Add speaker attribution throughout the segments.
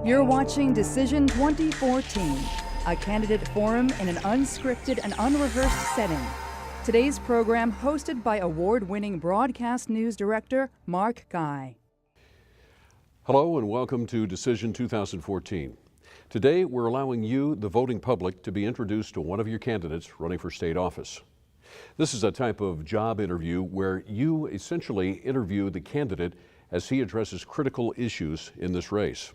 Speaker 1: You're watching Decision 2014, a candidate forum in an unscripted and unrehearsed setting. Today's program hosted by award-winning broadcast news director Mark Guy.
Speaker 2: Hello and welcome to Decision 2014. Today we're allowing you, the voting public, to be introduced to one of your candidates running for state office. This is a type of job interview where you essentially interview the candidate as he addresses critical issues in this race.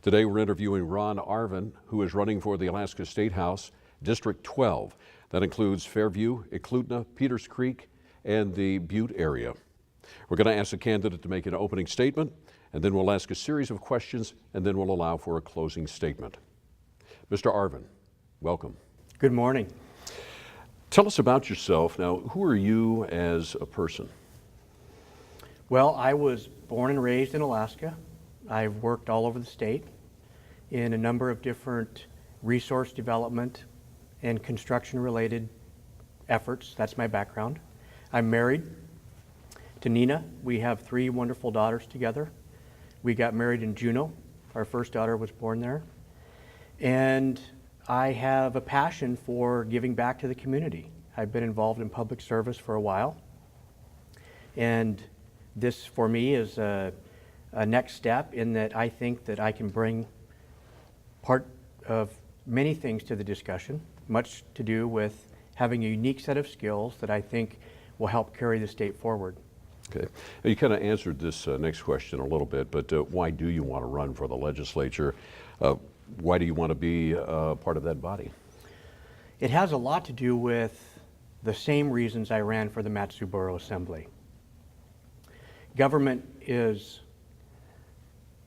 Speaker 2: Today we're interviewing Ron Arvin, who is running for the Alaska State House, District 12. That includes Fairview, Eklutna, Peters Creek, and the Butte area. We're going to ask the candidate to make an opening statement, and then we'll ask a series of questions, and then we'll allow for a closing statement. Mr. Arvin, welcome.
Speaker 3: Good morning.
Speaker 2: Tell us about yourself. Now, who are you as a person?
Speaker 3: Well, I was born and raised in Alaska. I've worked all over the state in a number of different resource development and construction-related efforts. That's my background. I'm married to Nina. We have 3 wonderful daughters together. We got married in Juneau. Our first daughter was born there. And I have a passion for giving back to the community. I've been involved in public service for a while. And this, for me, is a next step in that I think that I can bring part of many things to the discussion, much to do with having a unique set of skills that I think will help carry the state forward.
Speaker 2: Okay. You kind of answered this next question a little bit, but why do you want to run for the legislature? Why do you want to be part of that body?
Speaker 3: It has a lot to do with the same reasons I ran for the Mat-Su Borough Assembly. Government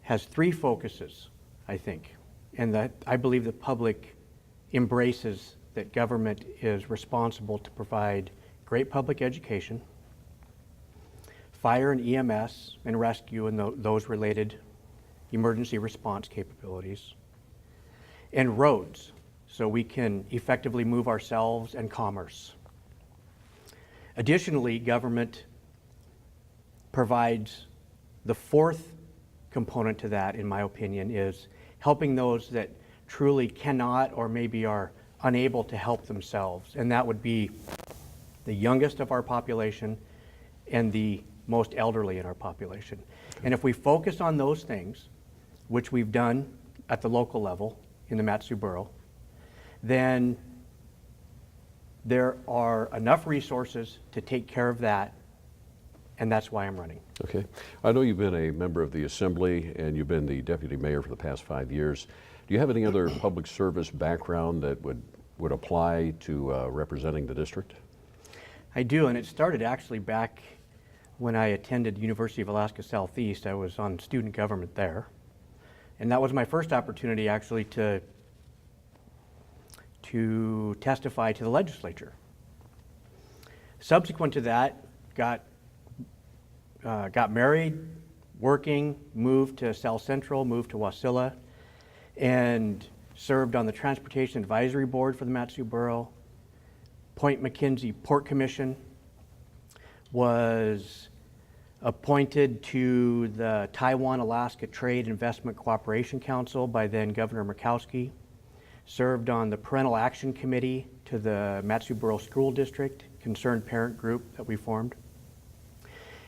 Speaker 3: has 3 focuses, I think, and that I believe the public embraces that government is responsible to provide great public education, fire and EMS and rescue and those related emergency response capabilities, and roads so we can effectively move ourselves and commerce. Additionally, government provides the 4th component to that, in my opinion, is helping those that truly cannot or maybe are unable to help themselves. And that would be the youngest of our population and the most elderly in our population. And if we focus on those things, which we've done at the local level in the Mat-Su Borough, then there are enough resources to take care of that, and that's why I'm running.
Speaker 2: Okay. I know you've been a member of the Assembly and you've been the deputy mayor for the past 5 years. Do you have any other public service background that would apply to representing the district?
Speaker 3: I do, and it started actually back when I attended University of Alaska Southeast. I was on student government there. And that was my first opportunity actually to testify to the legislature. Subsequent to that, got married, working, moved to South Central, moved to Wasilla, and served on the Transportation Advisory Board for the Mat-Su Borough, Point McKenzie Port Commission, was appointed to the Taiwan-Alaska Trade Investment Cooperation Council by then Governor Murkowski, served on the Parental Action Committee to the Mat-Su Borough School District, concerned parent group that we formed,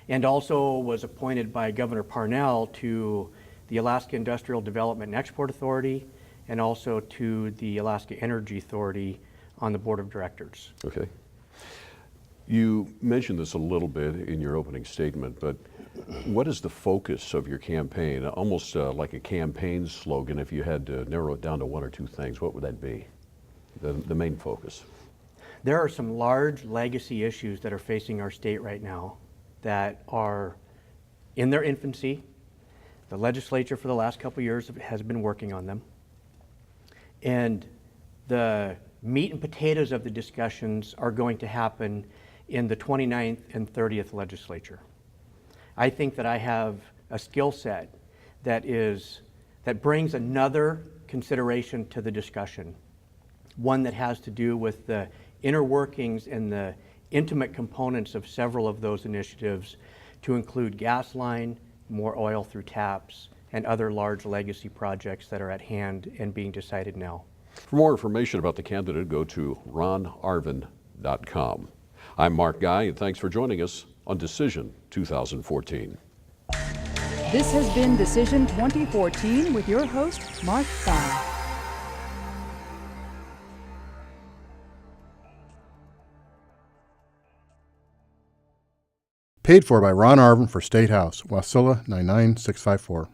Speaker 3: and also was appointed by Governor Parnell to the Alaska Industrial Development and Export Authority and also to the Alaska Energy Authority on the Board of Directors.
Speaker 2: Okay. You mentioned this a little bit in your opening statement, but what is the focus of your campaign? Almost like a campaign slogan, if you had to narrow it down to 1 or 2 things, what would that be, the main focus?
Speaker 3: There are some large legacy issues that are facing our state right now that are in their infancy. The legislature for the last couple of years has been working on them. And the meat and potatoes of the discussions are going to happen in the 29th and 30th legislature. I think that I have a skill set that brings another consideration to the discussion, one that has to do with the inner workings and the intimate components of several of those initiatives, to include gas line, more oil through taps, and other large legacy projects that are at hand and being decided now.
Speaker 2: For more information about the candidate, go to ronarvin.com. I'm Mark Guy, and thanks for joining us on Decision 2014.
Speaker 1: This has been Decision 2014 with your host, Mark Guy.
Speaker 4: Paid for by Ron Arvin for State House, Wasilla 99654.